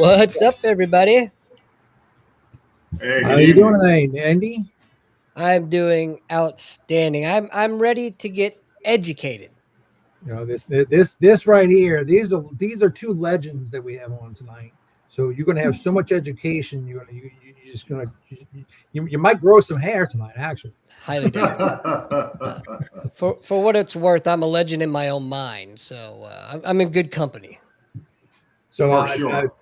What's up, everybody? Hey, How good you doing evening. today, Andy? I'm doing outstanding. I'm ready to get educated. You know this right here. These are two legends that we have on tonight. So you're gonna have so much education. You're just gonna you might grow some hair tonight. Actually, Highly doubt. For what it's worth, I'm a legend in my own mind, so I'm in good company. so For I sure.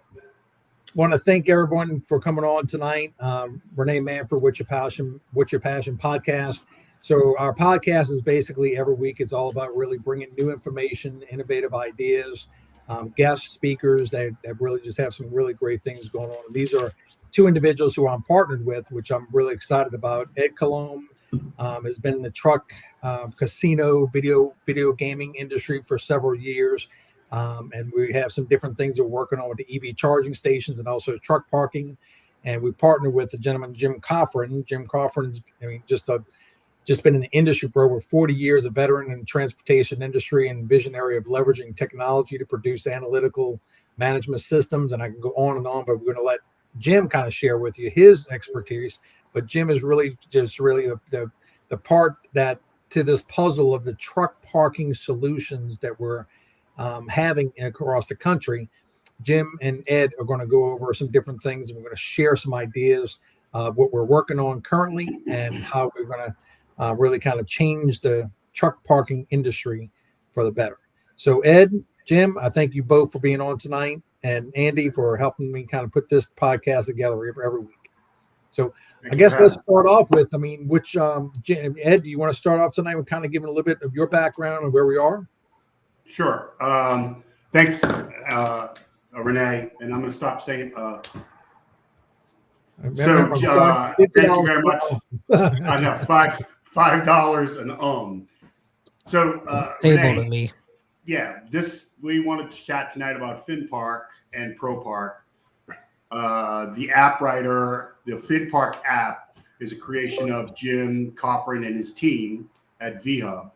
want to thank everyone for coming on tonight. Rene Manfre, What's Your Passion podcast. So our podcast is basically every week. It's all about really bringing new information, innovative ideas, guest speakers that really just have some really great things going on. And these are two individuals who I'm partnered with, which I'm really excited about. Ed Columb has been in the truck casino video gaming industry for several years. And we have some different things that we're working on with the EV charging stations and also truck parking. And we partnered with the gentleman, Jim Coffren. Jim Coffren's, just been in the industry for over 40 years, a veteran in the transportation industry and visionary of leveraging technology to produce analytical management systems. And I can go on, but we're going to let Jim kind of share with you his expertise. But Jim is really the part that to this puzzle of the truck parking solutions that we're having across the country. Jim and Ed are going to go over some different things, and we're going to share some ideas of what we're working on currently and how we're going to really kind of change the truck parking industry for the better. So, Ed, Jim, I thank you both for being on tonight, and Andy for helping me kind of put this podcast together every week. So, I guess let's start off with, Ed, do you want to start off tonight with kind of giving a little bit of your background and where we are? Sure. Thanks, Renee. And I'm going to stop saying. Thank you very much. I know $5 an So Payable Renee, to me. yeah, we wanted to chat tonight about FinPark and ProPark. The app writer, the FinPark app, is a creation of Jim Coffren and his team at VHub.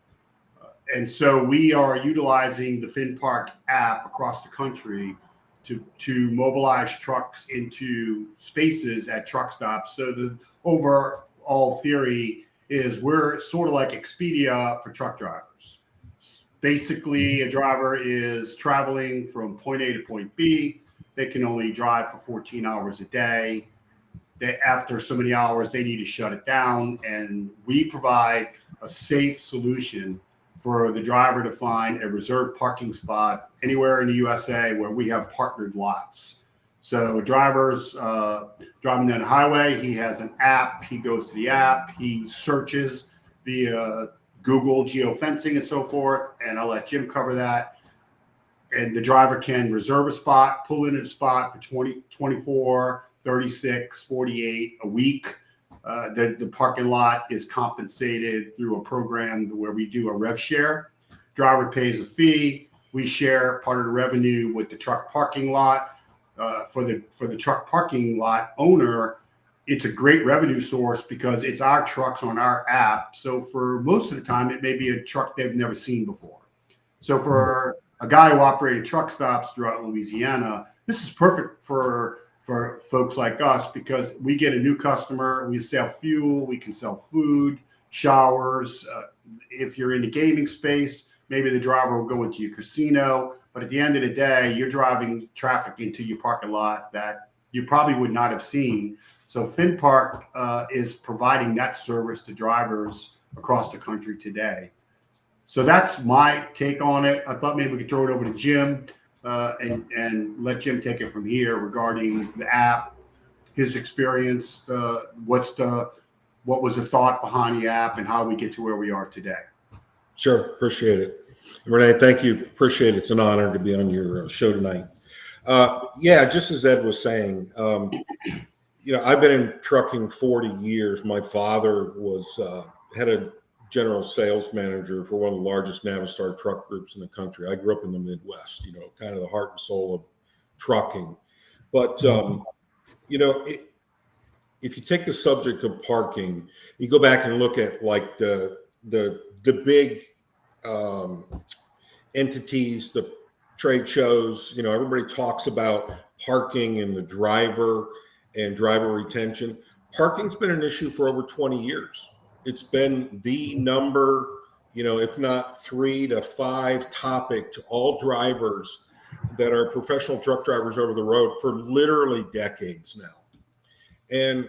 And so we are utilizing the FinPark app across the country to mobilize trucks into spaces at truck stops. So the overall theory is we're sort of like Expedia for truck drivers. Basically, a driver is traveling from point A to point B. They can only drive for 14 hours a day. After so many hours, they need to shut it down. And we provide a safe solution for the driver to find a reserved parking spot anywhere in the USA where we have partnered lots. So drivers driving down the highway, he has an app. He goes to the app. He searches via Google geofencing and so forth. And I'll let Jim cover that. And the driver can reserve a spot, pull into the spot for 20, 24, 36, 48 a week. The parking lot is compensated through a program where we do a rev share. Driver pays a fee. We share part of the revenue with the truck parking lot. For the truck parking lot owner, it's a great revenue source because it's our trucks on our app. So for most of the time, it may be a truck they've never seen before. So for a guy who operated truck stops throughout Louisiana, this is perfect for folks like us because we get a new customer, we sell fuel, we can sell food, showers. If you're in the gaming space, maybe the driver will go into your casino. But at the end of the day, you're driving traffic into your parking lot that you probably would not have seen. So FinPark is providing that service to drivers across the country today. So that's my take on it. I thought maybe we could throw it over to Jim and let Jim take it from here regarding the app, his experience, what was the thought behind the app, and how we get to where we are today. Sure, appreciate it. Rene, thank you. Appreciate it. It's an honor to be on your show tonight. Yeah, just as Ed was saying, I've been in trucking 40 years. My father was head of general sales manager for one of the largest Navistar truck groups in the country. I grew up in the Midwest, kind of the heart and soul of trucking. But, if you take the subject of parking, you go back and look at like the big entities, the trade shows, everybody talks about parking and the driver and driver retention. Parking's been an issue for over 20 years. It's been the number, if not 3 to 5 topic to all drivers that are professional truck drivers over the road for literally decades now. And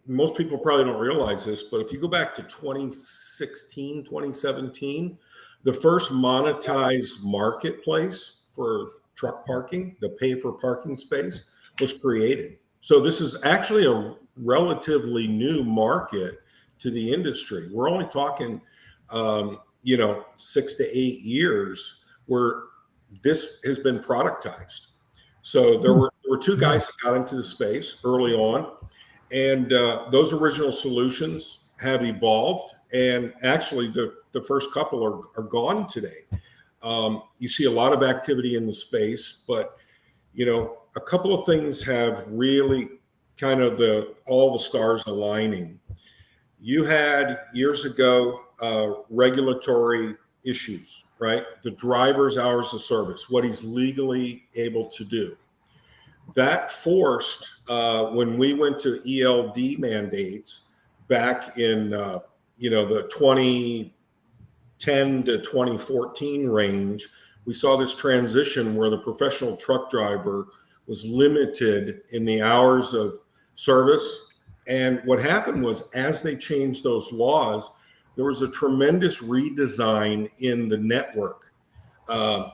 most people probably don't realize this, but if you go back to 2016, 2017, the first monetized marketplace for truck parking, the pay for parking space, was created. So this is actually a relatively new market to the industry. We're only talking, 6 to 8 years where this has been productized. So there were 2 guys that got into the space early on, and those original solutions have evolved. And actually, the first couple are gone today. You see a lot of activity in the space, but a couple of things have really kind of all the stars aligning. You had years ago regulatory issues, right? The driver's hours of service, what he's legally able to do. That forced when we went to ELD mandates back in the 2010 to 2014 range. We saw this transition where the professional truck driver was limited in the hours of service. And what happened was, as they changed those laws, there was a tremendous redesign in the network.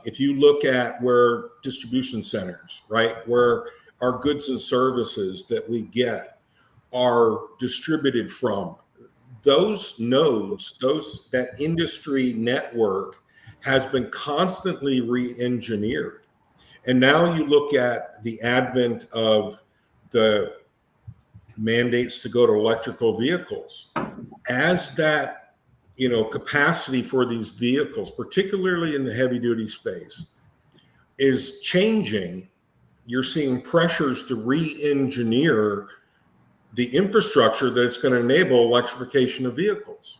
If you look at where distribution centers, right, where our goods and services that we get are distributed from, those nodes, that industry network has been constantly re-engineered. And now you look at the advent of the mandates to go to electrical vehicles. As that capacity for these vehicles, particularly in the heavy duty space, is changing, you're seeing pressures to re-engineer the infrastructure that's going to enable electrification of vehicles.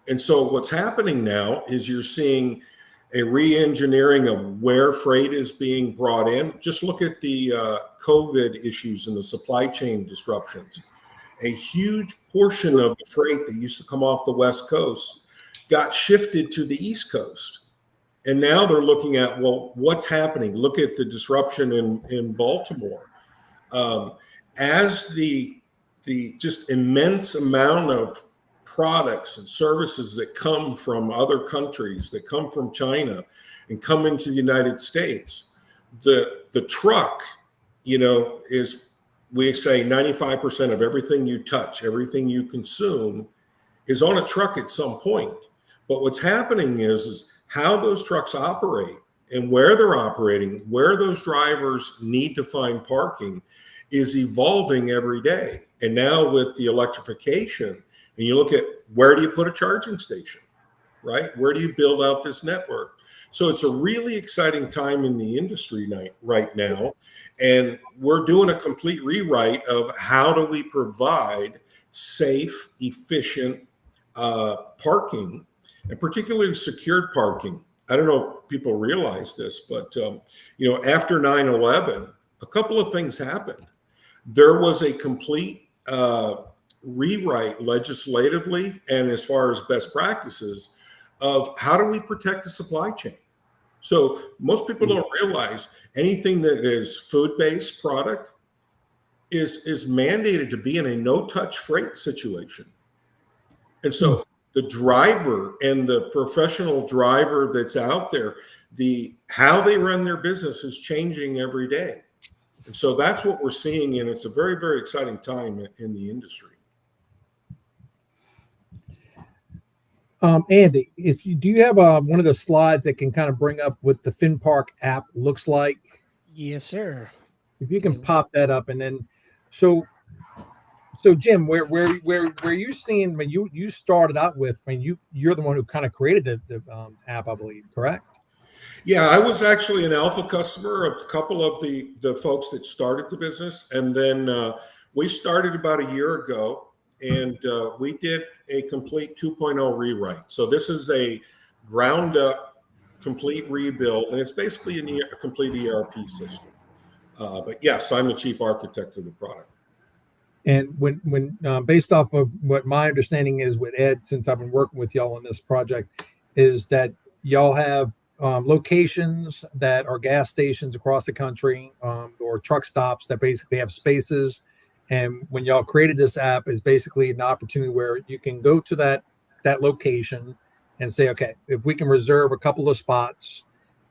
And so what's happening now is you're seeing a re-engineering of where freight is being brought in. Just look at the COVID issues and the supply chain disruptions. A huge portion of the freight that used to come off the West Coast got shifted to the East Coast. And now they're looking at, well, what's happening? Look at the disruption in Baltimore. As the just immense amount of products and services that come from other countries, that come from China and come into the United States, the truck, is, we say 95% of everything you touch, everything you consume is on a truck at some point. But what's happening is how those trucks operate and where they're operating, where those drivers need to find parking is evolving every day. And now with the electrification, and you look at where do you put a charging station, right? Where do you build out this network? So it's a really exciting time in the industry right now. And we're doing a complete rewrite of how do we provide safe, efficient parking, and particularly secured parking. I don't know if people realize this, but after 9/11, a couple of things happened. There was a complete rewrite legislatively and as far as best practices of how do we protect the supply chain. So most people don't realize anything that is food-based product is mandated to be in a no-touch freight situation. And so the driver and the professional driver that's out there, how they run their business is changing every day. And so that's what we're seeing, and it's a very, very exciting time in the industry. Andy, do you have one of the slides that can kind of bring up what the FinPark app looks like? Yes, sir. If you can pop that up, and then so Jim, where you seeing when you started out with, you're the one who kind of created the app, I believe, correct? Yeah, I was actually an alpha customer of a couple of the folks that started the business, and then we started about a year ago, and we did a complete 2.0 rewrite. So this is a ground up complete rebuild, and it's basically a complete ERP system. But yes, I'm the chief architect of the product. And when based off of what my understanding is with Ed, since I've been working with y'all on this project, is that y'all have locations that are gas stations across the country, or truck stops that basically have spaces. And when y'all created this app, is basically an opportunity where you can go to that location and say, okay, if we can reserve a couple of spots,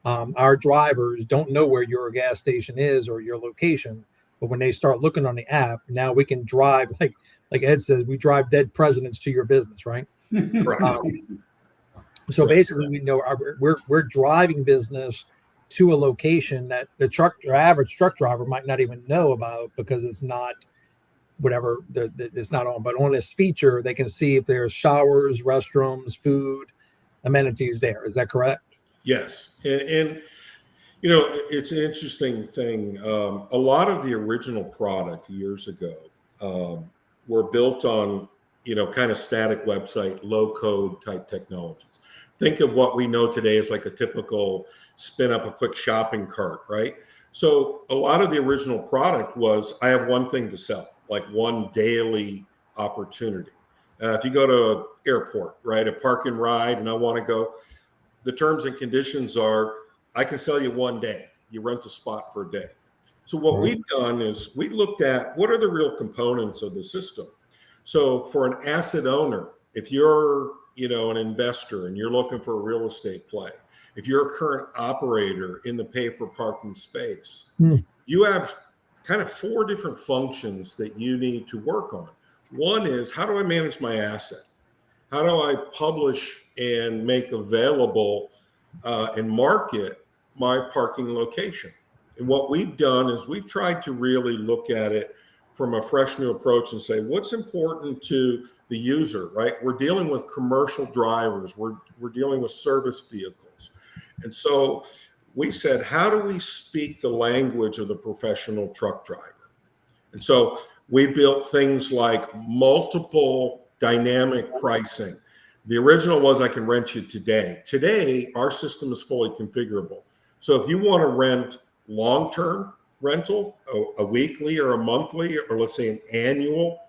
our drivers don't know where your gas station is or your location. But when they start looking on the app, now we can drive, like Ed says, we drive dead presidents to your business, right? So basically, we know we're driving business to a location that the average truck driver might not even know about, because it's not whatever it's not on. But on this feature, they can see if there's showers, restrooms, food, amenities there. Is that correct? Yes, and it's an interesting thing. A lot of the original product years ago were built on, kind of static website, low code type technologies. Think of what we know today as like a typical spin up a quick shopping cart, right? So a lot of the original product was, I have one thing to sell, like one daily opportunity. If you go to an airport, right, a park and ride, and I want to go, the terms and conditions are, I can sell you one day. You rent a spot for a day. So what we've done is we looked at what are the real components of the system. So for an asset owner, if you're, an investor and you're looking for a real estate play, if you're a current operator in the pay for parking space, you have kind of 4 different functions that you need to work on. One is, how do I manage my asset? How do I publish and make available and market my parking location? And what we've done is we've tried to really look at it from a fresh new approach and say, what's important to the user, right? We're dealing with commercial drivers. We're dealing with service vehicles. And so we said, how do we speak the language of the professional truck driver? And so we built things like multiple dynamic pricing. The original was, I can rent you today. Today, our system is fully configurable. So if you want to rent long-term rental, a weekly or a monthly, or let's say an annual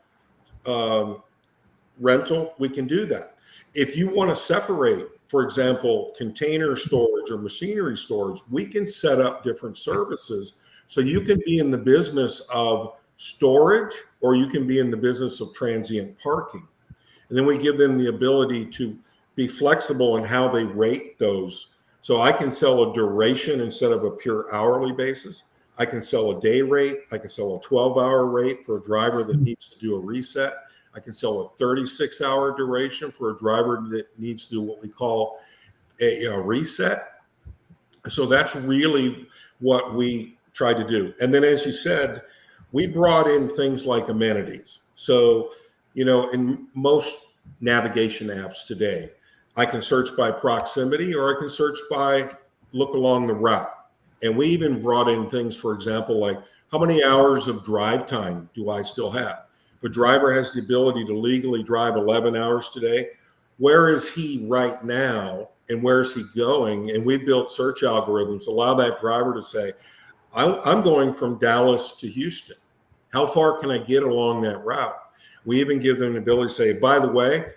rental, we can do that. If you want to separate, for example, container storage or machinery storage, we can set up different services. So you can be in the business of storage, or you can be in the business of transient parking. And then we give them the ability to be flexible in how they rate those. So I can sell a duration instead of a pure hourly basis. I can sell a day rate. I can sell a 12-hour rate for a driver that needs to do a reset. I can sell a 36-hour duration for a driver that needs to do what we call a reset. So that's really what we try to do. And then, as you said, we brought in things like amenities. So, in most navigation apps today, I can search by proximity, or I can search by look along the route. And we even brought in things, for example, like how many hours of drive time do I still have? If a driver has the ability to legally drive 11 hours today, where is he right now and where is he going? And we built search algorithms to allow that driver to say, I'm going from Dallas to Houston. How far can I get along that route? We even give them the ability to say, by the way,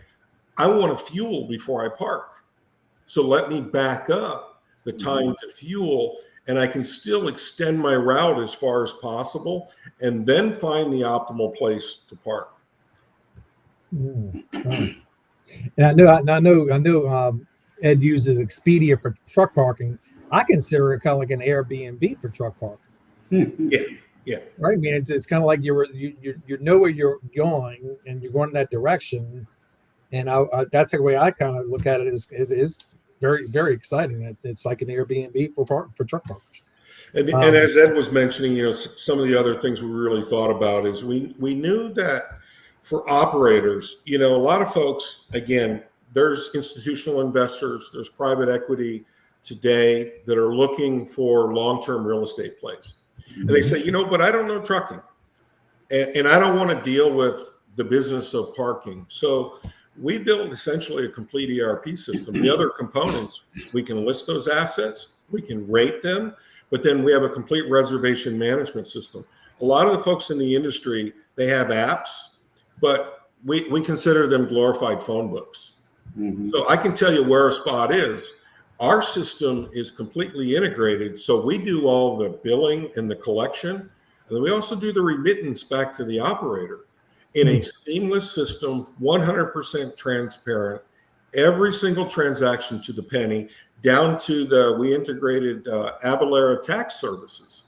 I want to fuel before I park. So let me back up the time to fuel, and I can still extend my route as far as possible and then find the optimal place to park. And I know Ed uses Expedia for truck parking. I consider it kind of like an Airbnb for truck parking. Yeah. Right. I mean, it's kind of like you know where you're going and you're going in that direction. And that's the way I kind of look at it. It is very, very exciting. It's like an Airbnb for truck parkers. And as Ed was mentioning, some of the other things we really thought about is we knew that for operators, a lot of folks, again, there's institutional investors, there's private equity today that are looking for long-term real estate plays. And they say, but I don't know trucking, and I don't want to deal with the business of parking. So we build essentially a complete ERP system. The other components, we can list those assets, we can rate them, but then we have a complete reservation management system. A lot of the folks in the industry, they have apps, but we consider them glorified phone books. Mhm. So I can tell you where a spot is. Our system is completely integrated. So we do all the billing and the collection, and then we also do the remittance back to the operator in a seamless system, 100% transparent, every single transaction to the penny, down to we integrated Avalara tax services,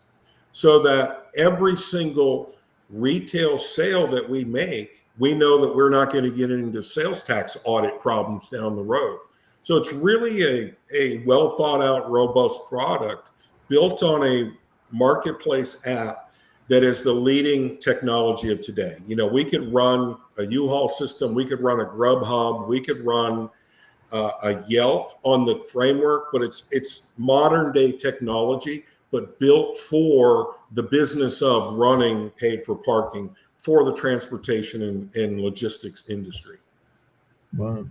so that every single retail sale that we make, we know that we're not going to get into sales tax audit problems down the road. So it's really a well thought out, robust product built on a marketplace app that is the leading technology of today. You know, we could run a U-Haul system, we could run a Grubhub, we could run a Yelp on the framework, but it's modern day technology, but built for the business of running paid for parking for the transportation and logistics industry. Wow.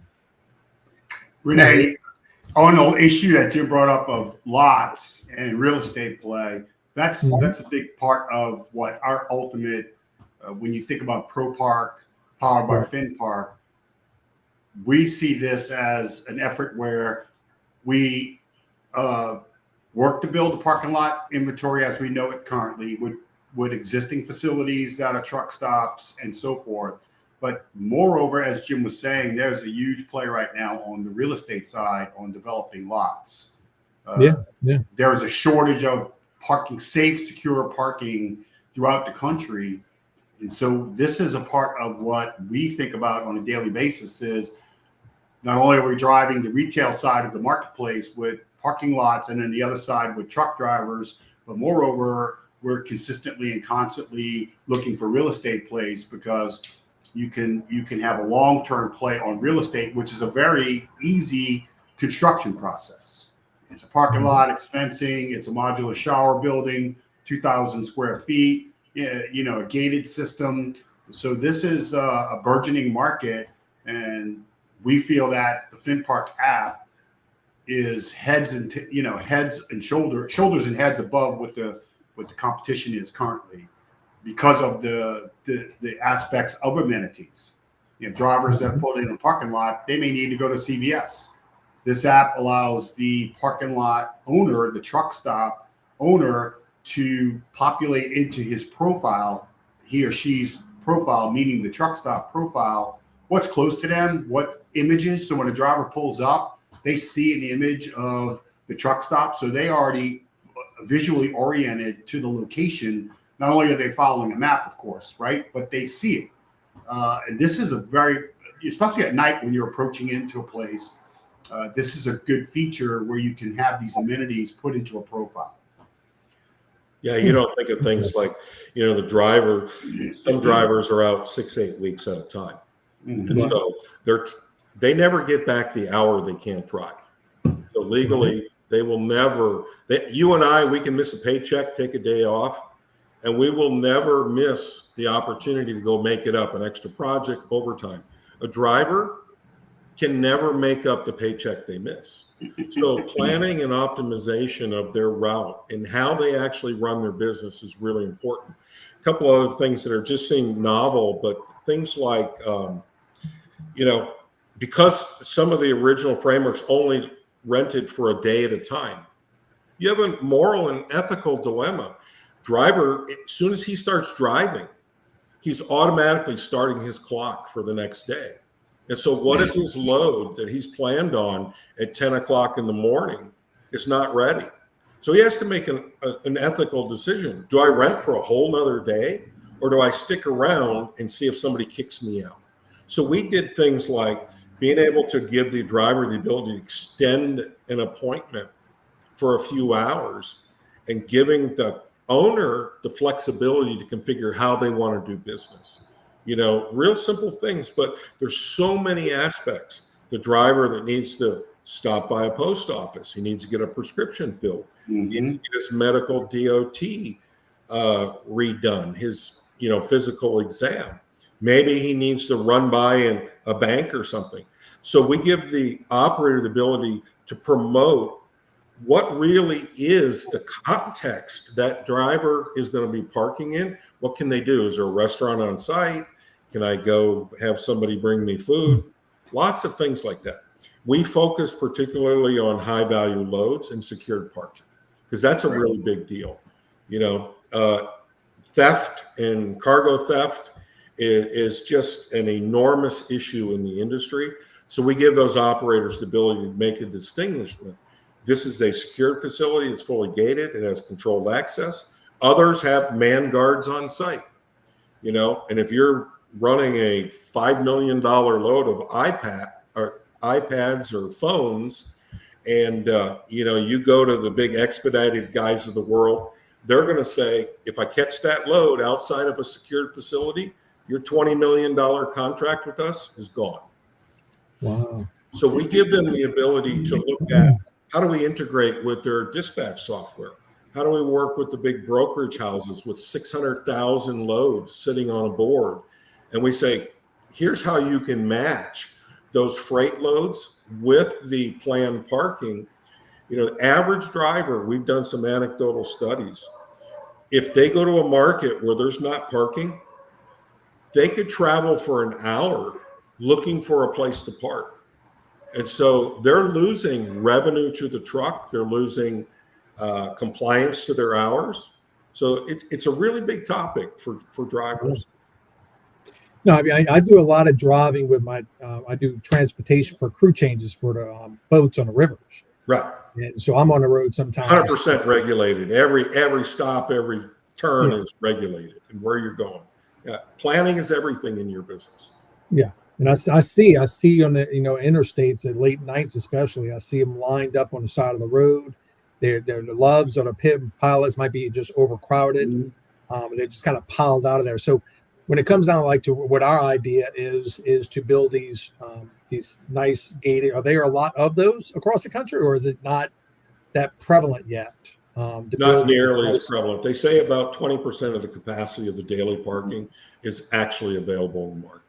Rene, on the issue that Jim brought up of lots and real estate play, that's a big part of what our ultimate, when you think about ProPark powered by FinPark, we see this as an effort where we work to build a parking lot inventory as we know it currently with existing facilities that are truck stops and so forth. But moreover, as Jim was saying, there's a huge play right now on the real estate side on developing lots. There is a shortage of parking, safe, secure parking throughout the country. And so this is a part of what we think about on a daily basis is not only are we driving the retail side of the marketplace with parking lots and then the other side with truck drivers, but moreover, we're consistently and constantly looking for real estate plays because you can have a long-term play on real estate, which is a very easy construction process. It's a parking lot, it's fencing, it's a modular shower building, 2,000 square feet, you know, a gated system. So this is a burgeoning market, and we feel that the FinPark app is heads and shoulders and heads above what the competition is currently, because of the aspects of amenities. You know, drivers that pull in the parking lot, they may need to go to CVS. This app allows the parking lot owner, the truck stop owner, to populate into his profile, he or she's profile, meaning the truck stop profile, what's close to them, what images. So when a driver pulls up, they see an image of the truck stop. So they already visually oriented to the location. Not only are they following a map, of course, right, but they see it. And this is a very, especially at night when you're approaching into a place, this is a good feature where you can have these amenities put into a profile. Yeah, you don't think of things like, you know, the driver, some drivers are out 6-8 weeks at a time. And so they never get back the hour they can't drive. So legally, they will never, you and I, we can miss a paycheck, take a day off, and we will never miss the opportunity to go make it up, an extra project, overtime. A driver can never make up the paycheck they miss. So planning and optimization of their route and how they actually run their business is really important. A couple other things that are just seem novel, but things like, you know, because some of the original frameworks only rented for a day at a time, you have a moral and ethical dilemma. Driver, as soon as he starts driving, he's automatically starting his clock for the next day. And so what if his load that he's planned on at 10 o'clock in the morning is not ready? So he has to make an ethical decision. Do I rent for a whole nother day, or do I stick around and see if somebody kicks me out? So we did things like being able to give the driver the ability to extend an appointment for a few hours and giving the owner the flexibility to configure how they want to do business. You know, real simple things, but there's so many aspects. The driver that needs to stop by a post office, he needs to get a prescription filled, he needs to get his medical DOT redone, his, you know, physical exam. Maybe he needs to run by a bank or something. So we give the operator the ability to promote what really is the context that driver is going to be parking in. What can they do? Is there a restaurant on site? Can I go have somebody bring me food? Lots of things like that. We focus particularly on high value loads and secured parking because that's a really big deal. You know, theft and cargo theft is just an enormous issue in the industry. So we give those operators the ability to make a distinguishment. This is a secured facility. It's fully gated. It has controlled access. Others have man guards on site, you know, and if you're running a $5 million load of iPads or phones, and you know, you go to the big expedited guys of the world, they're going to say, if I catch that load outside of a secured facility, your $20 million contract with us is gone. Wow. So we give them the ability to look at how do we integrate with their dispatch software? How do we work with the big brokerage houses with 600,000 loads sitting on a board? And we say, here's how you can match those freight loads with the planned parking. You know, average driver, we've done some anecdotal studies. If they go to a market where there's not parking, they could travel for an hour looking for a place to park. And so they're losing revenue to the truck. They're losing compliance to their hours. So it's a really big topic for drivers. No, I mean, I do a lot of driving with my, I do transportation for crew changes for the boats on the rivers. Right. And so I'm on the road sometimes. 100% regulated. Every stop, every turn is regulated and where you're going. Yeah. Planning is everything in your business. Yeah. And I see on the, you know, interstates at late nights, especially, I see them lined up on the side of the road. The loves or the pit pilots might be just overcrowded. And they're just kind of piled out of there. So when it comes down like to what our idea is to build these nice gated, are there a lot of those across the country, or is it not that prevalent yet? Not nearly as prevalent. They say about 20% of the capacity of the daily parking is actually available in the market.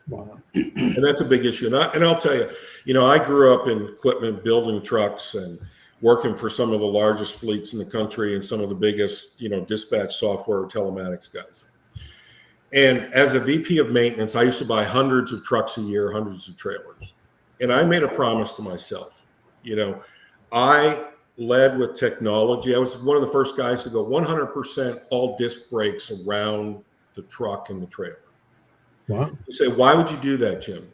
Wow. And that's a big issue. And I'll tell you, you know, I grew up in equipment, building trucks and working for some of the largest fleets in the country and some of the biggest, you know, dispatch software telematics guys. And as a VP of maintenance, I used to buy hundreds of trucks a year, hundreds of trailers. And I made a promise to myself, you know, I led with technology. I was one of the first guys to go 100% all disc brakes around the truck and the trailer. Wow. You say, why would you do that, Jim?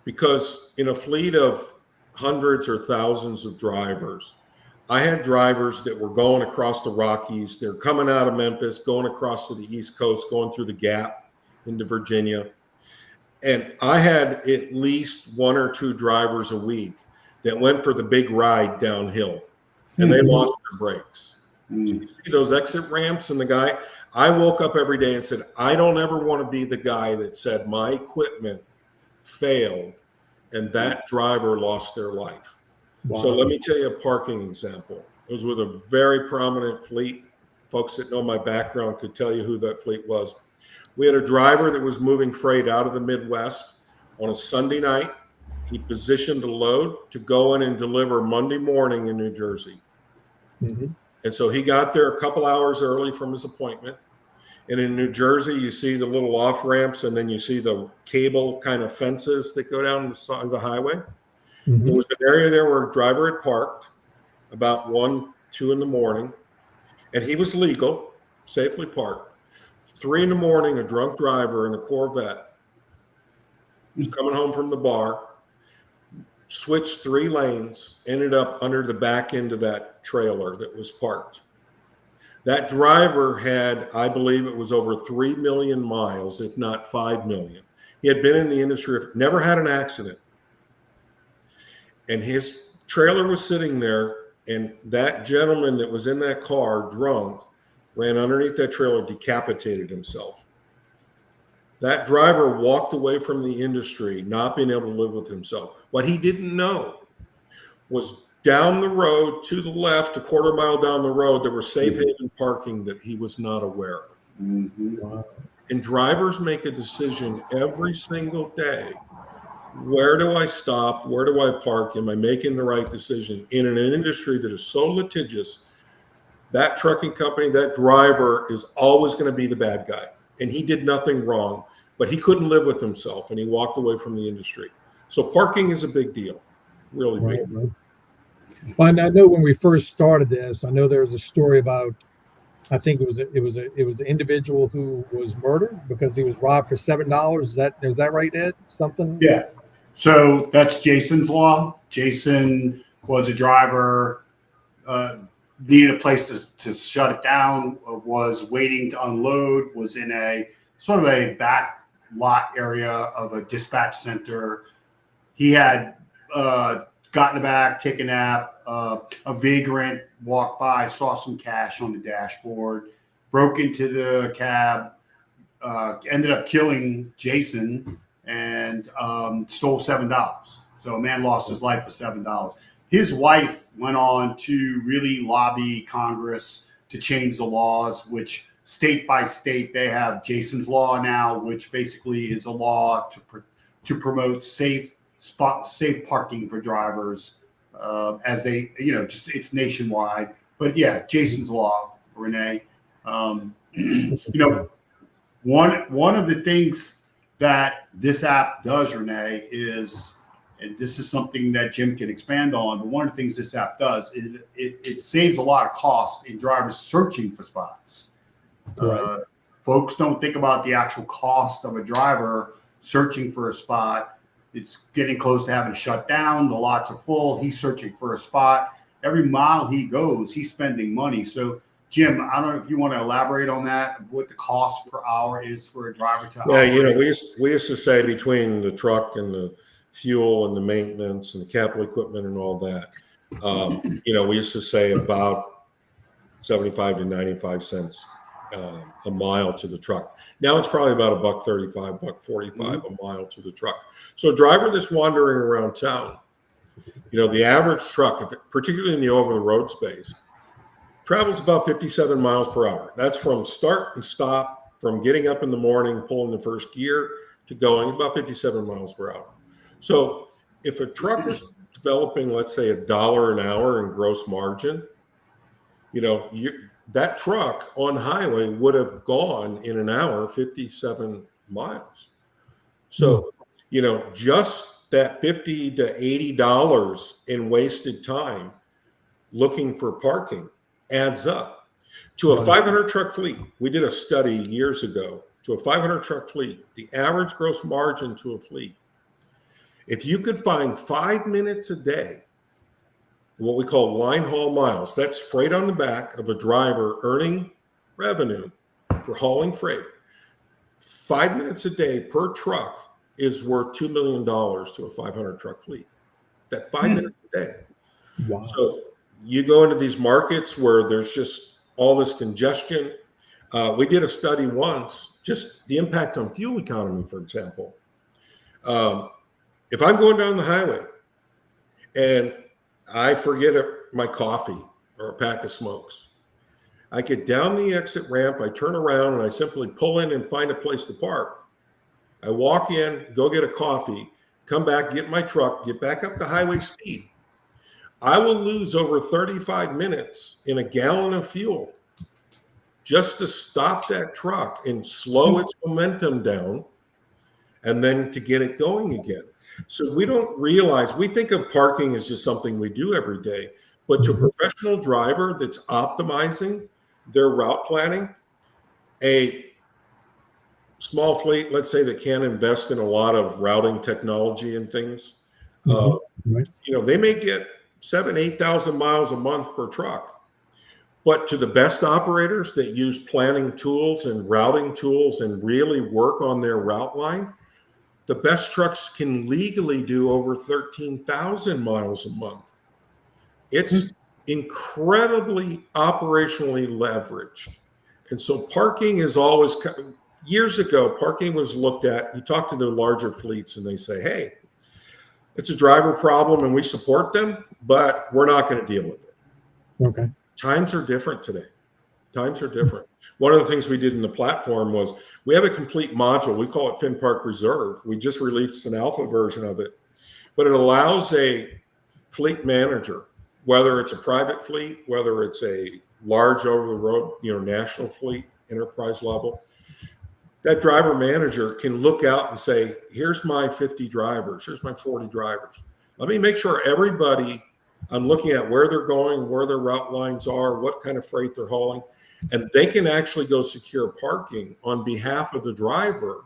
Because in a fleet of hundreds or thousands of drivers, I had drivers that were going across the Rockies. They're coming out of Memphis, going across to the East Coast, going through the Gap into Virginia. And I had at least one or two drivers a week that went for the big ride downhill, and they lost their brakes. So you see those exit ramps and the guy, I woke up every day and said, I don't ever want to be the guy that said my equipment failed and that driver lost their life. Wow. So let me tell you a parking example. It was with a very prominent fleet. Folks that know my background could tell you who that fleet was. We had a driver that was moving freight out of the Midwest on a Sunday night. He positioned a load to go in and deliver Monday morning in New Jersey. And so he got there a couple hours early from his appointment. And in New Jersey, you see the little off ramps, and then you see the cable kind of fences that go down the side of the highway. There was an area there where a driver had parked about 1, 2 in the morning, and he was legal, safely parked. 3 in the morning, a drunk driver in a Corvette was coming home from the bar, switched 3 lanes, ended up under the back end of that trailer that was parked. That driver had, I believe it was over 3 million miles, if not 5 million. He had been in the industry, never had an accident. And his trailer was sitting there, and that gentleman that was in that car, drunk, ran underneath that trailer, decapitated himself. That driver walked away from the industry, not being able to live with himself. What he didn't know was down the road to the left, a quarter mile down the road, there was safe haven parking that he was not aware of. Wow. And drivers make a decision every single day. Where do I stop? Where do I park? Am I making the right decision? In an industry that is so litigious, that trucking company, that driver is always going to be the bad guy. And he did nothing wrong, but he couldn't live with himself and he walked away from the industry. So parking is a big deal, really big. Right. Well, and I know when we first started this, I know there was a story about, I think it was an individual who was murdered because he was robbed for $7. Is that right, Ed? Something? Yeah. So that's Jason's law. Jason was a driver, needed a place to shut it down, was waiting to unload, was in a sort of a back lot area of a dispatch center. He had gotten back, taken a nap. A vagrant walked by, saw some cash on the dashboard, broke into the cab, ended up killing Jason, and stole $7. So a man lost his life for $7. His wife went on to really lobby Congress to change the laws, which state by state they have Jason's law now, which basically is a law to promote safe parking for drivers, as they, just it's nationwide. But yeah, Jason's law, Rene. One of the things that this app does, Rene, is, and this is something that Jim can expand on, but one of the things this app does is it saves a lot of cost in drivers searching for spots. Folks don't think about the actual cost of a driver searching for a spot. It's getting close to having to shut down. The lots are full. He's searching for a spot. Every mile he goes, he's spending money. So, Jim, I don't know if you want to elaborate on that, what the cost per hour is for a driver to operate. Yeah, we used to say between the truck and the fuel and the maintenance and the capital equipment and all that, we used to say about 75 to 95 cents a mile to the truck. Now it's probably about $1.35, $1.45 a mile to the truck. So a driver that's wandering around town, the average truck, particularly in the over-the-road space, travels about 57 miles per hour. That's from start and stop, from getting up in the morning, pulling the first gear, to going about 57 miles per hour. So if a truck is developing, let's say, $1 an hour in gross margin, that truck on highway would have gone in an hour 57 miles. So, just that $50 to $80 in wasted time looking for parking adds up to a 500 truck fleet. We did a study years ago to a 500 truck fleet, the average gross margin to a fleet. If you could find 5 minutes a day, what we call line haul miles, that's freight on the back of a driver earning revenue for hauling freight. 5 minutes a day per truck is worth $2 million to a 500 truck fleet. That 5 minutes a day. Wow. So you go into these markets where there's just all this congestion. We did a study once, just the impact on fuel economy, for example. If I'm going down the highway and I forget my coffee or a pack of smokes, I get down the exit ramp, I turn around, and I simply pull in and find a place to park. I walk in, go get a coffee, come back, get my truck, get back up to highway speed. I will lose over 35 minutes in a gallon of fuel just to stop that truck and slow its momentum down and then to get it going again. So we don't realize, we think of parking as just something we do every day, but to a professional driver that's optimizing their route planning, a small fleet, let's say, that can't invest in a lot of routing technology and things, they may get 7,000 to 8,000 miles a month per truck. But to the best operators that use planning tools and routing tools and really work on their route line, the best trucks can legally do over 13,000 miles a month. It's incredibly operationally leveraged. And so parking is always, years ago, parking was looked at, you talk to the larger fleets and they say, hey, it's a driver problem and we support them, but we're not going to deal with it. Okay. Times are different today. Times are different. One of the things we did in the platform was we have a complete module. We call it FinPark Reserve. We just released an alpha version of it, but it allows a fleet manager, whether it's a private fleet, whether it's a large over-the-road, national fleet, enterprise level, that driver manager can look out and say, here's my 50 drivers, here's my 40 drivers. Let me make sure everybody, I'm looking at where they're going, where their route lines are, what kind of freight they're hauling, and they can actually go secure parking on behalf of the driver.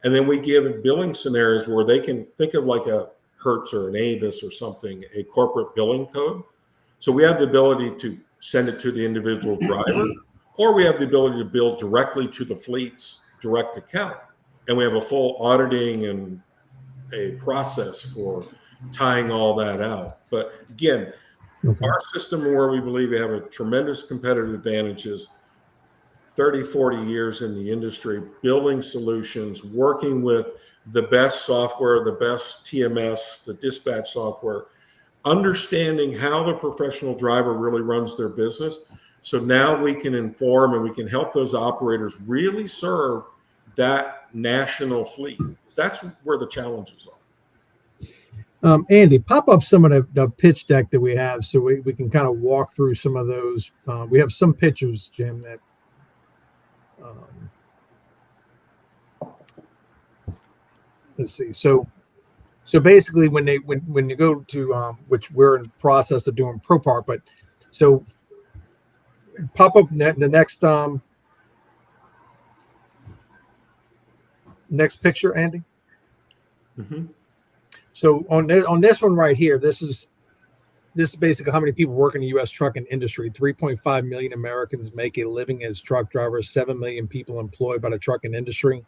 And then we give billing scenarios where they can think of like a Hertz or an Avis or something, a corporate billing code. So we have the ability to send it to the individual driver, or we have the ability to bill directly to the fleet's direct account. And we have a full auditing and a process for tying all that out. But again, our system, where we believe we have a tremendous competitive advantage, is 30, 40 years in the industry, building solutions, working with the best software, the best TMS, the dispatch software, understanding how the professional driver really runs their business. So now we can inform and we can help those operators really serve that national fleet. That's where the challenges are. Andy, pop up some of the pitch deck that we have so we can kind of walk through some of those. We have some pictures, Jim, that let's see. So basically when you go to which we're in the process of doing ProPark, but so pop up the next picture, Andy. Mm-hmm. So on this one right here, this is basically how many people work in the U.S. trucking industry. 3.5 million Americans make a living as truck drivers. 7 million people employed by the trucking industry.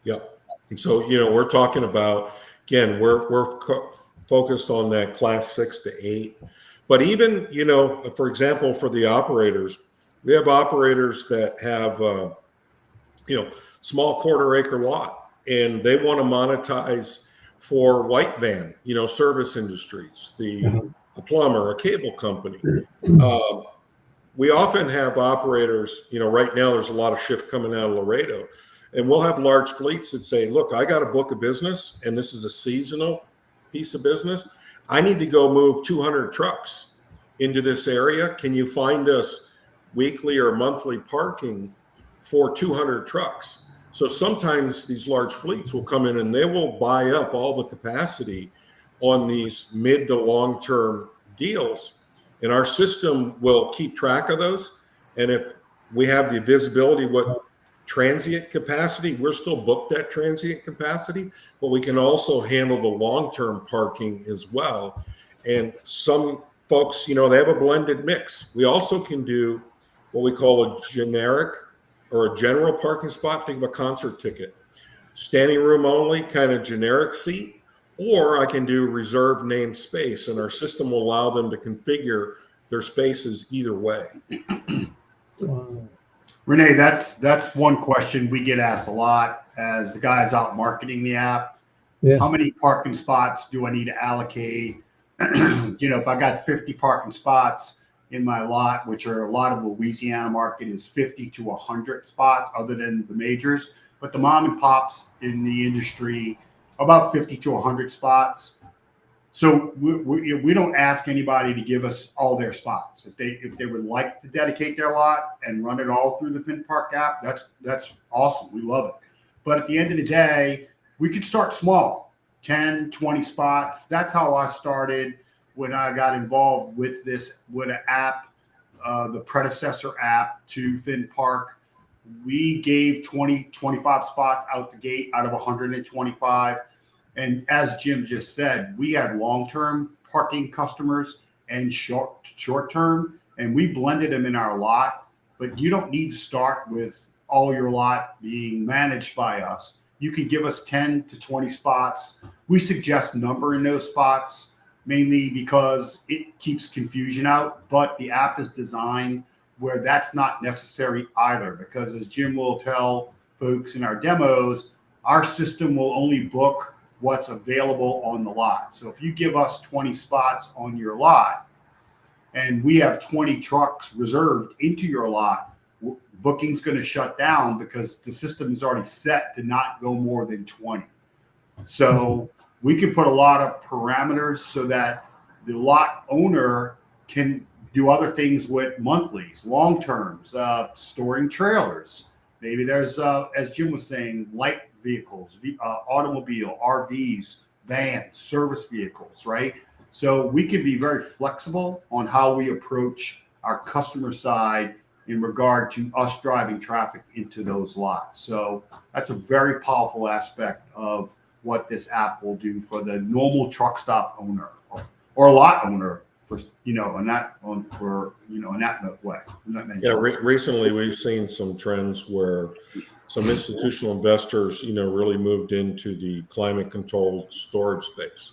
Yep. And so, we're talking about, again, we're focused on that class 6 to 8. But even, for example, for the operators, we have operators that have, small quarter-acre lot, and they want to monetize for white van, service industries, a plumber, a cable company. We often have operators, right now there's a lot of shift coming out of Laredo, and we'll have large fleets that say, look, I got a book of business, and this is a seasonal piece of business. I need to go move 200 trucks into this area. Can you find us weekly or monthly parking for 200 trucks? So sometimes these large fleets will come in and they will buy up all the capacity on these mid to long-term deals. And our system will keep track of those. And if we have the visibility, what transient capacity, we're still booked at transient capacity, but we can also handle the long-term parking as well. And some folks, they have a blended mix. We also can do what we call a generic or a general parking spot. Think of a concert ticket, standing room only, kind of generic seat, or I can do reserved named space, and our system will allow them to configure their spaces either way. Rene, that's one question we get asked a lot as the guys out marketing the app. Yeah. How many parking spots do I need to allocate? If I got 50 parking spots in my lot, which are a lot of Louisiana market is 50 to 100 spots other than the majors, but the mom and pops in the industry, about 50 to 100 spots. So we don't ask anybody to give us all their spots. If they would like to dedicate their lot and run it all through the FinPark app, that's awesome. We love it. But at the end of the day, we could start small, 10, 20 spots. That's how I started when I got involved with an app, the predecessor app to FinPark. We gave 20, 25 spots out the gate out of 125. And as Jim just said, we had long-term parking customers and short-term, and we blended them in our lot. But you don't need to start with all your lot being managed by us. You can give us 10 to 20 spots. We suggest numbering those spots, mainly because it keeps confusion out, but the app is designed where that's not necessary either, because as Jim will tell folks in our demos, our system will only book what's available on the lot. So if you give us 20 spots on your lot and we have 20 trucks reserved into your lot, booking's going to shut down because the system is already set to not go more than 20. So we can put a lot of parameters so that the lot owner can do other things with monthlies, long terms, storing trailers. Maybe there's, as Jim was saying, light vehicles, automobile, RVs, vans, service vehicles, right? So we can be very flexible on how we approach our customer side in regard to us driving traffic into those lots. So that's a very powerful aspect of what this app will do for the normal truck stop owner or lot owner, for in that way. Yeah, recently we've seen some trends where some institutional investors, really moved into the climate controlled storage space.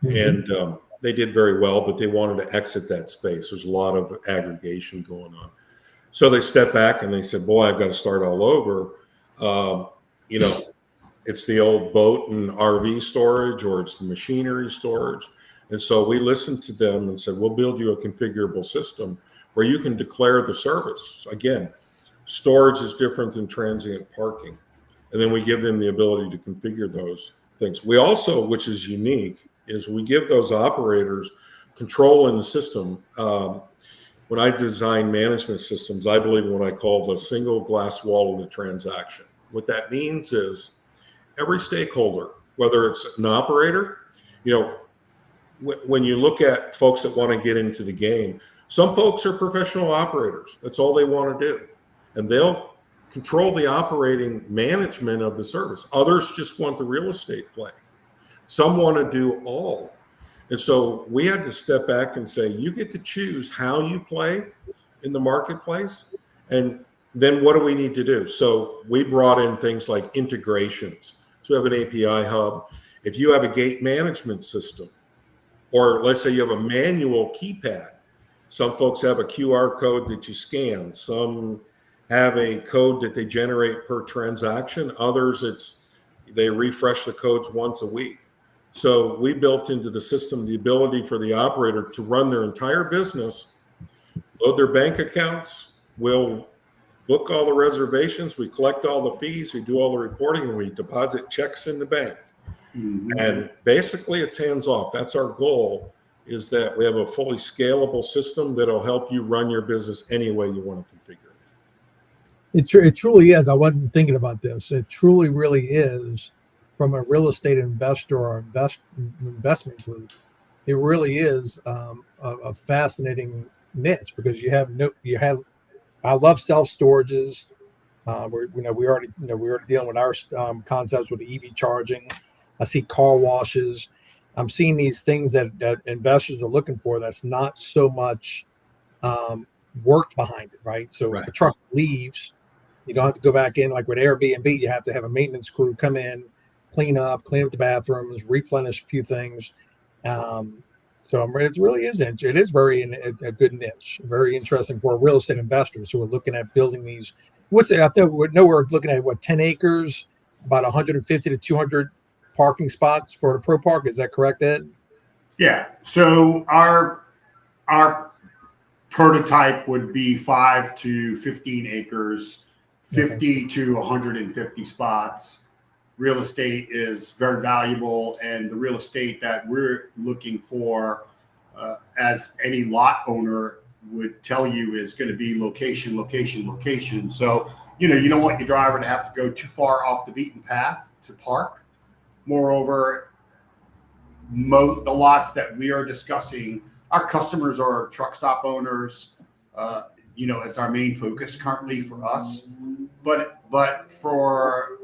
And they did very well, but they wanted to exit that space. There's a lot of aggregation going on. So they stepped back and they said, boy, I've got to start all over. It's the old boat and RV storage, or it's the machinery storage. And so we listened to them and said, we'll build you a configurable system where you can declare the service. Again, storage is different than transient parking. And then we give them the ability to configure those things. We also, which is unique, is we give those operators control in the system. When I design management systems, I believe in what I call the single glass wall of the transaction. What that means is every stakeholder, whether it's an operator, when you look at folks that want to get into the game, some folks are professional operators. That's all they want to do. And they'll control the operating management of the service. Others just want the real estate play. Some want to do all. And so we had to step back and say, you get to choose how you play in the marketplace. And then what do we need to do? So we brought in things like integrations. So we have an API hub. If you have a gate management system, or let's say you have a manual keypad, some folks have a QR code that you scan. Some have a code that they generate per transaction. Others, they refresh the codes once a week. So we built into the system the ability for the operator to run their entire business, load their bank accounts, we'll book all the reservations, we collect all the fees, we do all the reporting, and we deposit checks in the bank. And basically it's hands off. That's our goal, is that we have a fully scalable system that'll help you run your business any way you want to configure it. It truly is. I wasn't thinking about this. It truly, really is, from a real estate investor or investment group. It really is a fascinating niche, because I love self storages. We already dealing with our concepts with the EV charging. I see car washes. I'm seeing these things that investors are looking for. That's not so much work behind it, right? So if a truck leaves, you don't have to go back in. Like with Airbnb, you have to have a maintenance crew come in, clean up the bathrooms, replenish a few things. So it really is. It is a good niche, very interesting for real estate investors who are looking at building these. What's it out there? We're looking at 10 acres, about 150 to 200 parking spots for the Pro Park. Is that correct, Ed? Yeah. So our prototype would be 5 to 15 acres, 50 to 150 spots. Real estate is very valuable, and the real estate that we're looking for, as any lot owner would tell you, is going to be location, location, location. So, you don't want your driver to have to go too far off the beaten path to park. Moreover, the lots that we are discussing, our customers are truck stop owners, as our main focus currently for us. But for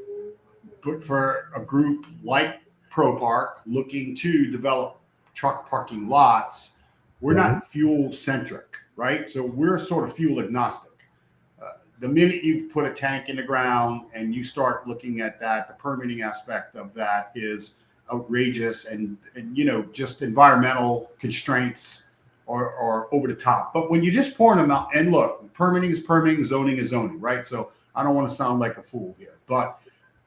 a group like ProPark looking to develop truck parking lots, we're not fuel centric, right? So we're sort of fuel agnostic. The minute you put a tank in the ground and you start looking at that, the permitting aspect of that is outrageous, and just environmental constraints are over the top. But when you just pour them out, and look, permitting is permitting, zoning is zoning, right? So I don't want to sound like a fool here, but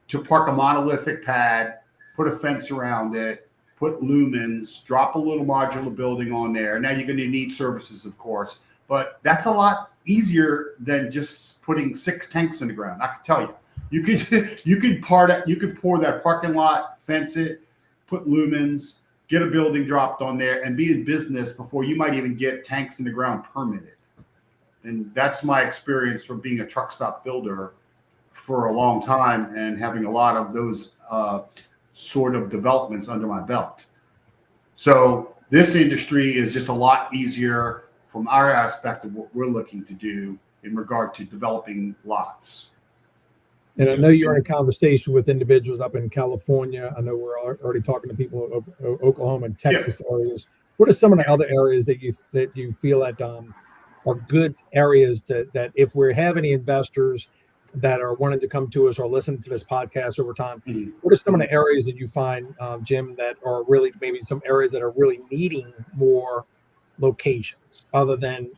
to park a monolithic pad, put a fence around it, put lumens, drop a little modular building on there. Now you're going to need services, of course, but that's a lot easier than just putting 6 tanks in the ground. I can tell you. You could you could pour that parking lot, fence it, put lumens, get a building dropped on there, and be in business before you might even get tanks in the ground permitted. And that's my experience from being a truck stop builder for a long time and having a lot of those sort of developments under my belt. So this industry is just a lot easier from our aspect of what we're looking to do in regard to developing lots. And I know you're in a conversation with individuals up in California. I know we're already talking to people of Oklahoma and Texas areas. What are some of the other areas that you feel that are good areas that if we have any investors that are wanting to come to us or listen to this podcast over time, what are some of the areas that you find, Jim, that are really maybe some areas that are really needing more locations other than?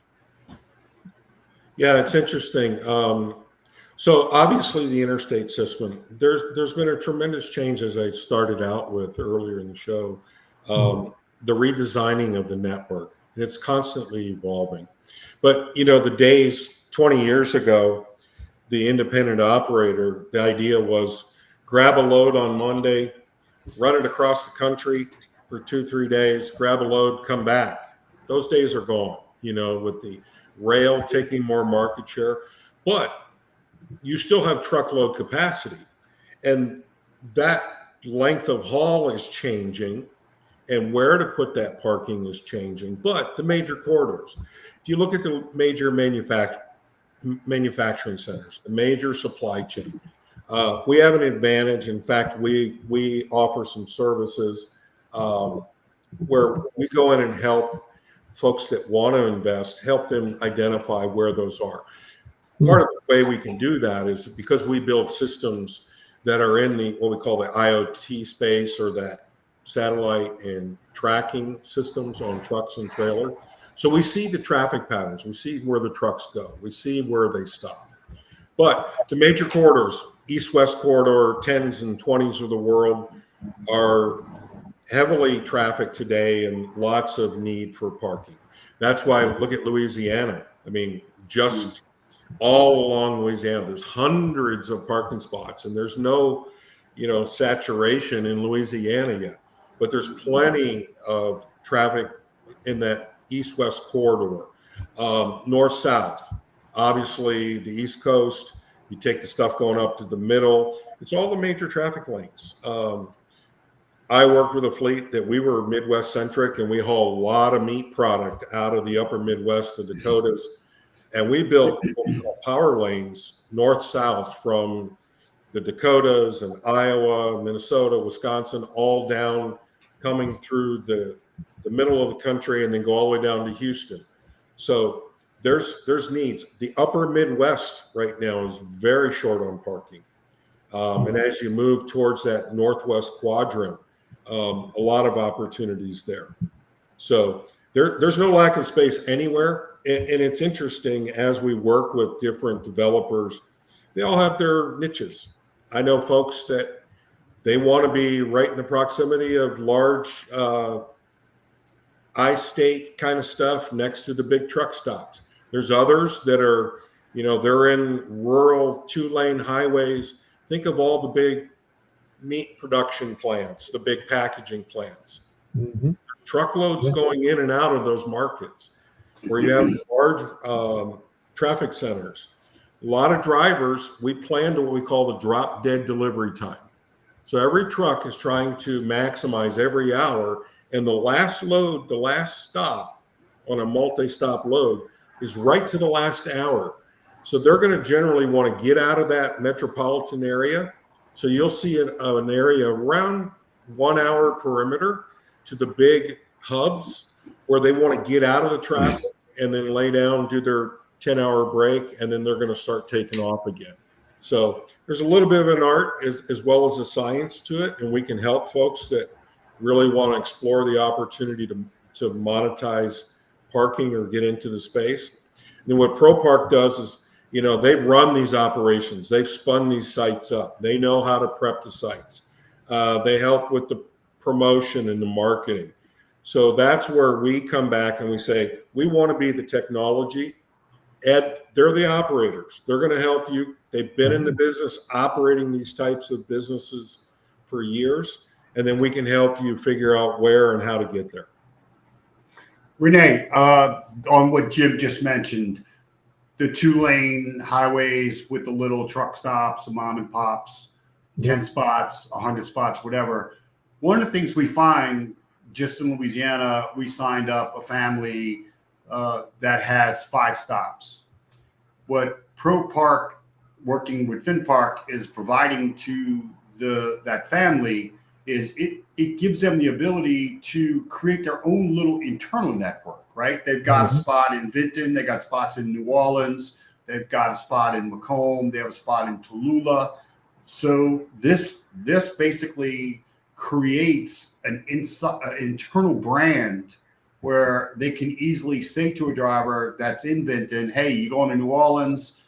Yeah, it's interesting. So obviously the interstate system, there's been a tremendous change, as I started out with earlier in the show, the redesigning of the network, and it's constantly evolving. But, the days 20 years ago, the independent operator, the idea was grab a load on Monday, run it across the country for 2-3 days, grab a load, come back. Those days are gone, with the rail taking more market share. But you still have truckload capacity, and that length of haul is changing, and where to put that parking is changing. But the major corridors, if you look at the major manufacturing centers, the major supply chain, we have an advantage. In fact, we offer some services where we go in and help folks that want to invest, help them identify where those are. Part of the way we can do that is because we build systems that are in what we call the IoT space, or that satellite and tracking systems on trucks and trailers. So we see the traffic patterns, we see where the trucks go, we see where they stop. But the major corridors, east-west corridor, 10s and 20s of the world, are heavily trafficked today and lots of need for parking. That's why look at Louisiana. I mean, just all along Louisiana, there's hundreds of parking spots, and there's no, saturation in Louisiana yet. But there's plenty of traffic in that east-west corridor. North-south, obviously the East Coast, you take the stuff going up to the middle, it's all the major traffic lanes. I worked with a fleet that we were Midwest-centric, and we haul a lot of meat product out of the upper Midwest, the Dakotas. And we built power lanes north-south from the Dakotas and Iowa, Minnesota, Wisconsin, all down, coming through the middle of the country, and then go all the way down to Houston. So there's needs. The upper Midwest right now is very short on parking. And as you move towards that northwest quadrant, a lot of opportunities there. So there's no lack of space anywhere. And it's interesting, as we work with different developers, they all have their niches. I know folks that they want to be right in the proximity of large I-state kind of stuff next to the big truck stops. There's others that are, they're in rural 2-lane highways. Think of all the big meat production plants, the big packaging plants. Truckloads going in and out of those markets where you have large traffic centers. A lot of drivers, we plan to what we call the drop dead delivery time. So every truck is trying to maximize every hour, and the last load, the last stop on a multi-stop load is right to the last hour. So they're going to generally want to get out of that metropolitan area. So you'll see an area around 1 hour perimeter to the big hubs where they want to get out of the traffic and then lay down, do their 10-hour break, and then they're going to start taking off again. So there's a little bit of an art as well as a science to it, and we can help folks that really want to explore the opportunity to monetize parking or get into the space. And then what ProPark does is, they've run these operations, they've spun these sites up, they know how to prep the sites, they help with the promotion and the marketing. So that's where we come back and we say, we want to be the technology Ed, they're the operators. They're going to help you. They've been in the business operating these types of businesses for years, and then we can help you figure out where and how to get there. Rene, on what Jim just mentioned, the 2-lane highways with the little truck stops, the mom and pops, 10 spots, 100 spots, whatever. One of the things we find just in Louisiana, we signed up a family that has 5 stops. What ProPark, working with FinPark, is providing to that family is it gives them the ability to create their own little internal network, right? They've got a spot in Vinton, they got spots in New Orleans, they've got a spot in Macomb, they have a spot in Tallulah. So this basically creates an internal brand where they can easily say to a driver that's in Vinton, hey, you going to New Orleans?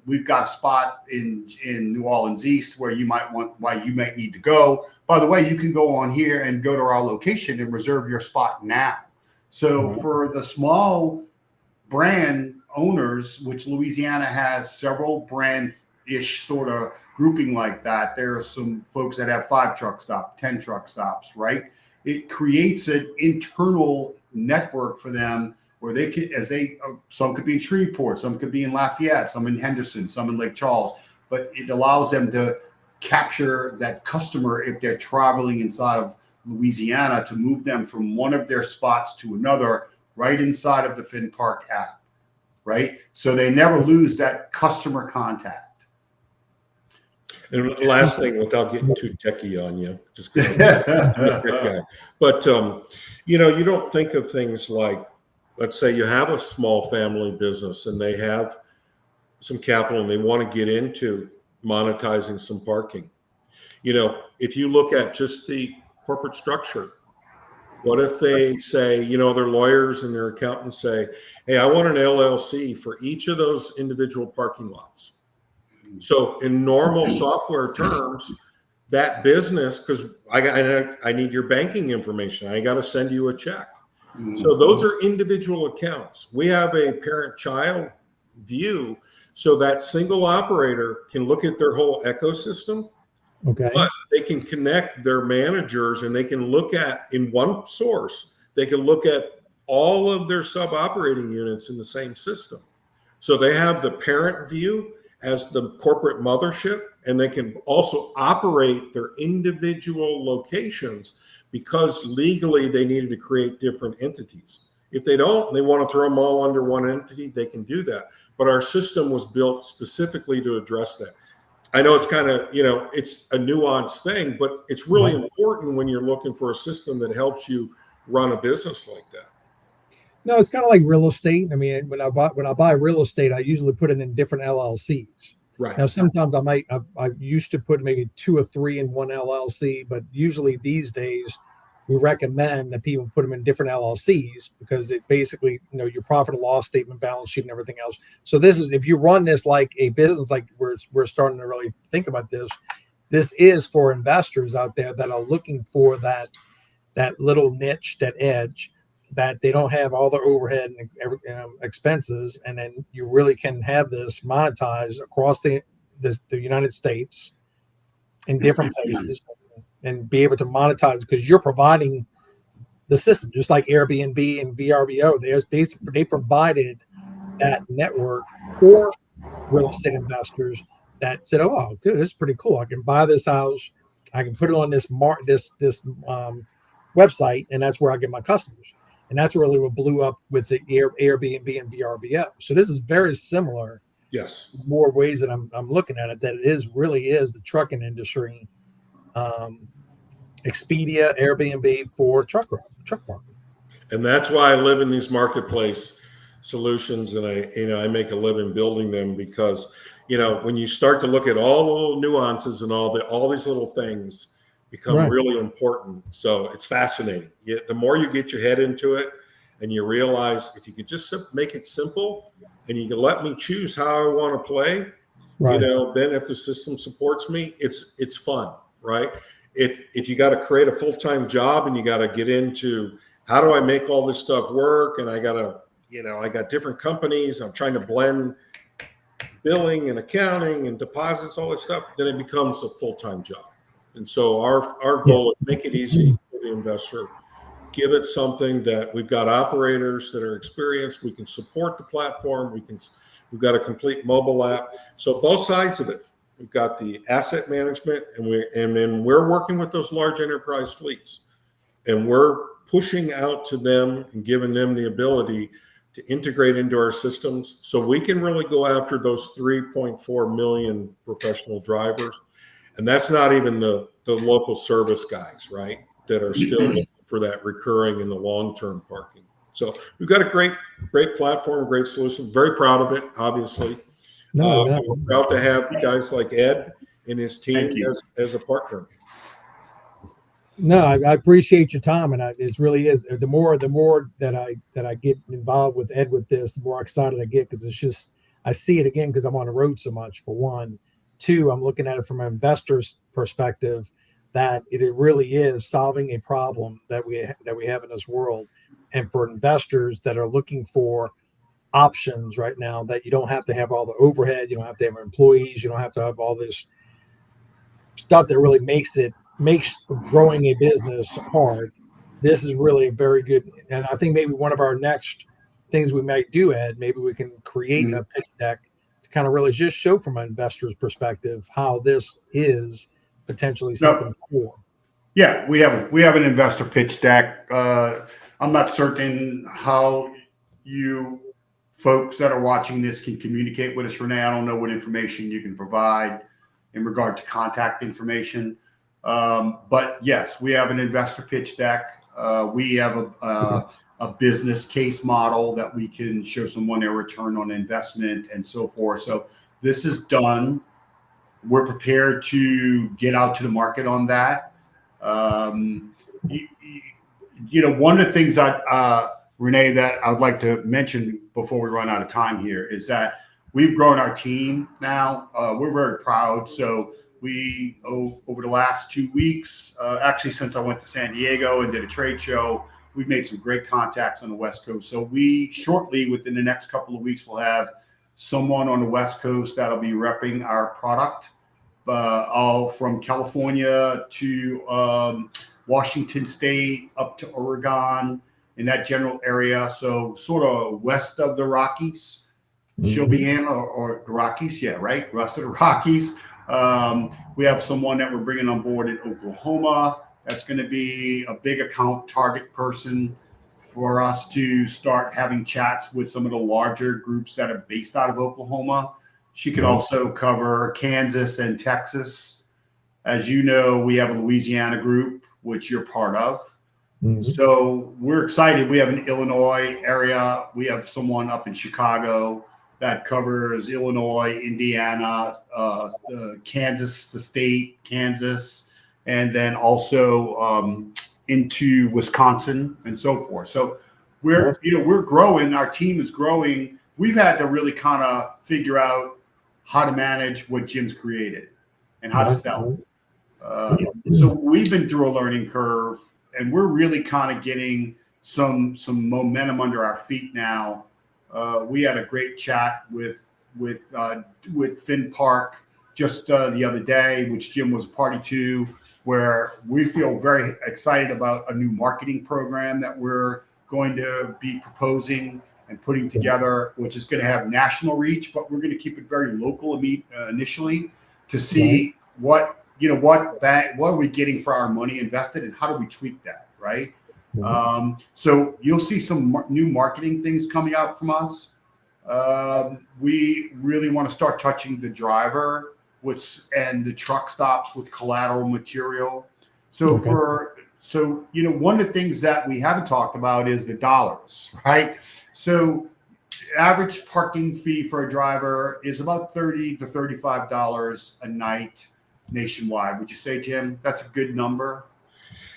We've got a spot in New Orleans East where you might need to go. By the way, you can go on here and go to our location and reserve your spot now. So for the small brand owners, which Louisiana has several brand-ish sort of grouping like that, there are some folks that have 5 truck stops, 10 truck stops, right? It creates an internal network for them where they can, some could be in Shreveport, some could be in Lafayette, some in Henderson, some in Lake Charles, but it allows them to capture that customer if they're traveling inside of Louisiana, to move them from one of their spots to another right inside of the FinPark app, right? So they never lose that customer contact. And the last thing, without getting too techie on you, just because I'm a tech guy, but you don't think of things like, let's say you have a small family business and they have some capital and they want to get into monetizing some parking. If you look at just the corporate structure, what if they say, their lawyers and their accountants say, hey, I want an LLC for each of those individual parking lots. So in normal software terms, that business, because I need your banking information, I got to send you a check. So those are individual accounts. We have a parent-child view, so that single operator can look at their whole ecosystem. Okay. But they can connect their managers, and they can look at, in one source, they can look at all of their sub-operating units in the same system. So they have the parent view as the corporate mothership, and they can also operate their individual locations, because legally they needed to create different entities. If they don't, they want to throw them all under one entity, they can do that. But our system was built specifically to address that. I know it's kind of, it's a nuanced thing, but it's really important when you're looking for a system that helps you run a business like that. No, it's kind of like real estate. I mean, when I buy real estate, I usually put it in different LLCs. Right. Now, sometimes I used to put maybe 2 or 3 in one LLC, but usually these days we recommend that people put them in different LLCs, because it basically, your profit and loss statement, balance sheet, and everything else. So this is, if you run this like a business, like we're starting to really think about this, this is for investors out there that are looking for that little niche, that edge, that they don't have all their overhead and expenses, and then you really can have this monetized across the United States in different places, and be able to monetize, because you're providing the system, just like Airbnb and VRBO. They provided that network for real estate investors that said, "Oh, good, this is pretty cool. I can buy this house, I can put it on this website, and that's where I get my customers." And that's really what blew up with the Airbnb and VRBO. So this is very similar. Yes. More ways that I'm looking at it, that it really is the trucking industry. Expedia, Airbnb for truck parking. And that's why I live in these marketplace solutions, and I make a living building them, because when you start to look at all the little nuances and all these little things become really important. So it's fascinating. The more you get your head into it, and you realize if you could just make it simple, and you can let me choose how I want to play, then if the system supports me, it's fun, right? If you got to create a full-time job and you got to get into how do I make all this stuff work, and I got to I got different companies. I'm trying to blend billing and accounting and deposits, all this stuff. Then it becomes a full-time job. And so our goal is make it easy for the investor. Give it something that we've got operators that are experienced. We can support the platform. We've got a complete mobile app. So both sides of it. We've got the asset management, and then we're working with those large enterprise fleets, and we're pushing out to them and giving them the ability to integrate into our systems, so we can really go after those 3.4 million professional drivers. And that's not even the local service guys, right? That are still looking for that recurring in the long-term parking. So we've got a great platform, great solution. Very proud of it, obviously. We're proud to have guys like Ed and his team as a partner. No, I appreciate your time, and it really is. The more that I get involved with Ed with this, the more excited I get, because it's just, I see it again because I'm on the road so much. For one, two, I'm looking at it from an investor's perspective, that it really is solving a problem that we have in this world, and for investors that are looking for options right now, that you don't have to have all the overhead, you don't have to have employees, you don't have to have all this stuff that really makes growing a business hard. This is really a very good, and I think maybe one of our next things we might do, Ed, maybe we can create a pitch deck to kind of really just show from an investor's perspective how this is potentially something cool. Yeah, we have an investor pitch deck. I'm not certain how you folks that are watching this can communicate with us, Rene. I don't know what information you can provide in regard to contact information. But yes, we have an investor pitch deck. We have a business case model that we can show someone their return on investment and so forth. So this is done. We're prepared to get out to the market on that. One of the things Rene, that I would like to mention before we run out of time here is that we've grown our team now. We're very proud. So we, over the last 2 weeks, actually since I went to San Diego and did a trade show, we've made some great contacts on the West Coast. So we shortly, within the next couple of weeks, will have someone on the West Coast that'll be repping our product, all from California to Washington State up to Oregon, in that general area. So sort of west of the Rockies. She'll be in, or the Rockies, yeah, right? West of the Rockies. We have someone that we're bringing on board in Oklahoma. That's going to be a big account target person for us to start having chats with some of the larger groups that are based out of Oklahoma. She could also cover Kansas and Texas. As you know, we have a Louisiana group, which you're part of. So we're excited. We have an Illinois area. We have someone up in Chicago that covers Illinois, Indiana, Kansas, the state, Kansas, and then also into Wisconsin and so forth. So we're growing. Our team is growing. We've had to really kind of figure out how to manage what Jim's created and how to sell. So we've been through a learning curve, and we're really kind of getting some momentum under our feet now. We had a great chat with FinPark just the other day, which Jim was a party to, where we feel very excited about a new marketing program that we're going to be proposing and putting together, which is going to have national reach, but we're going to keep it very local initially to see what are we getting for our money invested, and how do we tweak that, right? So you'll see some new marketing things coming out from us. We really want to start touching the driver and the truck stops with collateral material. So one of the things that we haven't talked about is the dollars, right? So average parking fee for a driver is about $30 to $35 a night nationwide. Would you say, Jim, that's a good number?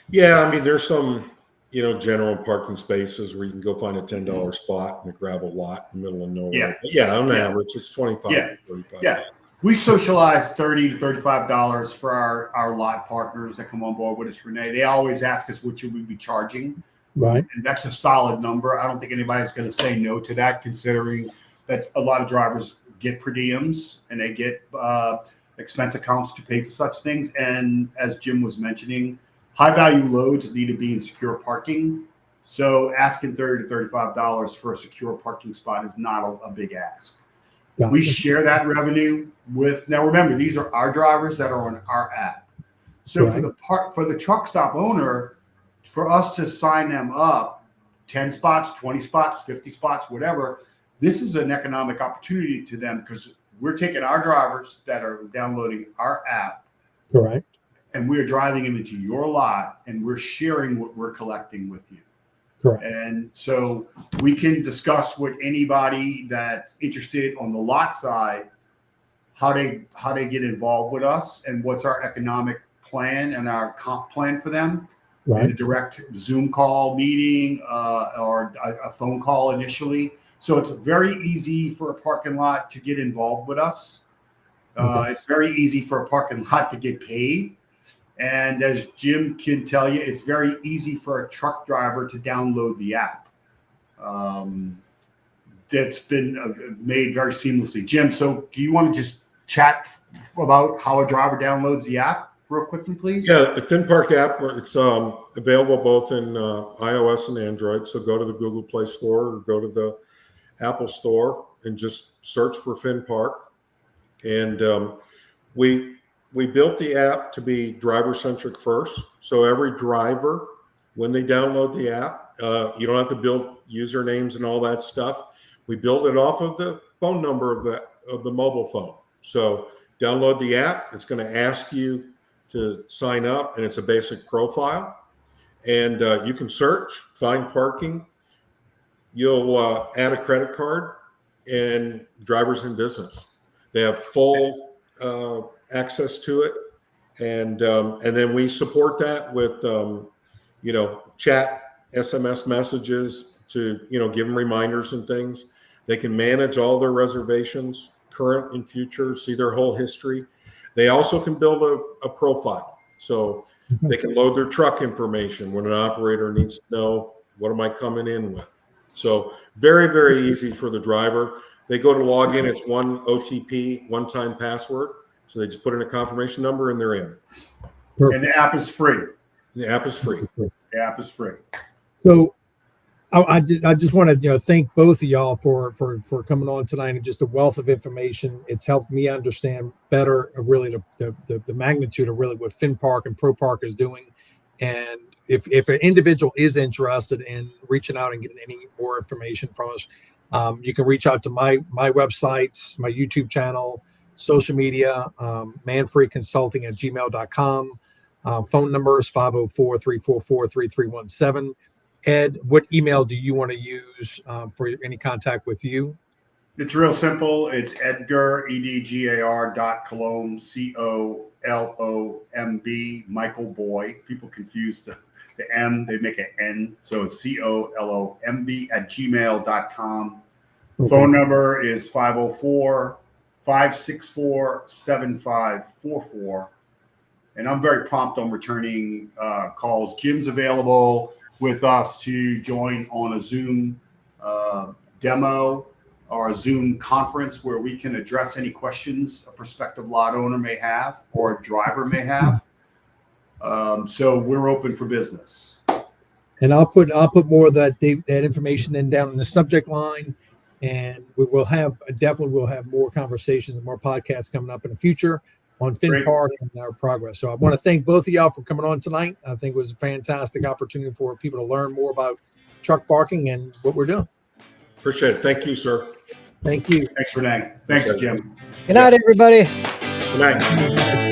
Yeah, I mean, there's some general parking spaces where you can go find a $10 spot in a gravel lot in the middle of nowhere. On average, it's $25 to $35. Yeah. We socialize $30 to $35 for our lot partners that come on board with us, Rene. They always ask us what should we be charging Right. And that's a solid number. I don't think anybody's going to say no to that, considering that a lot of drivers get per diems and they get expense accounts to pay for such things. And as Jim was mentioning, high value loads need to be in secure parking. So asking $30 to $35 for a secure parking spot is not a big ask. Gotcha. We share that revenue with, now remember, these are our drivers that are on our app. So Right. for the truck stop owner, for us to sign them up, 10 spots, 20 spots, 50 spots, whatever, this is an economic opportunity to them because we're taking our drivers that are downloading our app. Correct. And we're driving them into your lot and we're sharing what we're collecting with you. Correct. And so we can discuss with anybody that's interested on the lot side, how they get involved with us and what's our economic plan and our comp plan for them. Right. And a direct Zoom call meeting or a phone call initially. So it's very easy for a parking lot to get involved with us. Okay. It's very easy for a parking lot to get paid. And as Jim can tell you, it's very easy for a truck driver to download the app. That's been made very seamlessly. Jim, so do you want to just chat about how a driver downloads the app real quickly, please? Yeah, the FinPark app, it's available both in iOS and Android. So go to the Google Play Store or go to the Apple Store and just search for FinPark. And we built the app to be driver-centric first. So every driver, when they download the app, you don't have to build usernames and all that stuff. We build it off of the phone number of the mobile phone. So download the app. It's going to ask you to sign up, and it's a basic profile. And you can search, find parking. You'll add a credit card, and driver's in business. They have full access to it, and then we support that with chat, SMS messages to give them reminders and things. They can manage all their reservations, current and future, see their whole history. They also can build a profile, so they can load their truck information when an operator needs to know what am I coming in with. So very, very easy for the driver. They go to log in, it's one OTP, one-time password. So they just put in a confirmation number and they're in. Perfect. And the app is free. The app is free. The app is free. So I just want to thank both of y'all for coming on tonight and just a wealth of information. It's helped me understand better really the magnitude of really what FinPark and ProPark is doing. And if an individual is interested in reaching out and getting any more information from us, you can reach out to my websites, my YouTube channel, social media, manfreconsulting@gmail.com. Phone number is 504-344-3317. Ed, what email do you want to use for any contact with you? It's real simple. It's Edgar, EDGAR Colomb, COLOMB, Michael Boy. People confuse the M, they make an N. So it's COLOMB@gmail.com. Okay. Phone number is 504-564-7544. And I'm very prompt on returning calls. Jim's available with us to join on a Zoom demo or a Zoom conference where we can address any questions a prospective lot owner may have or a driver may have. So we're open for business. And I'll put more of that information in down in the subject line, and we'll have more conversations and more podcasts coming up in the future on FinPark and our progress. So I want to thank both of y'all for coming on tonight. I think it was a fantastic opportunity for people to learn more about truck parking and what we're doing. Appreciate it. Thank you, sir. Thank you. Thanks, Rene. Thanks, Jim. Good night, everybody. Good night.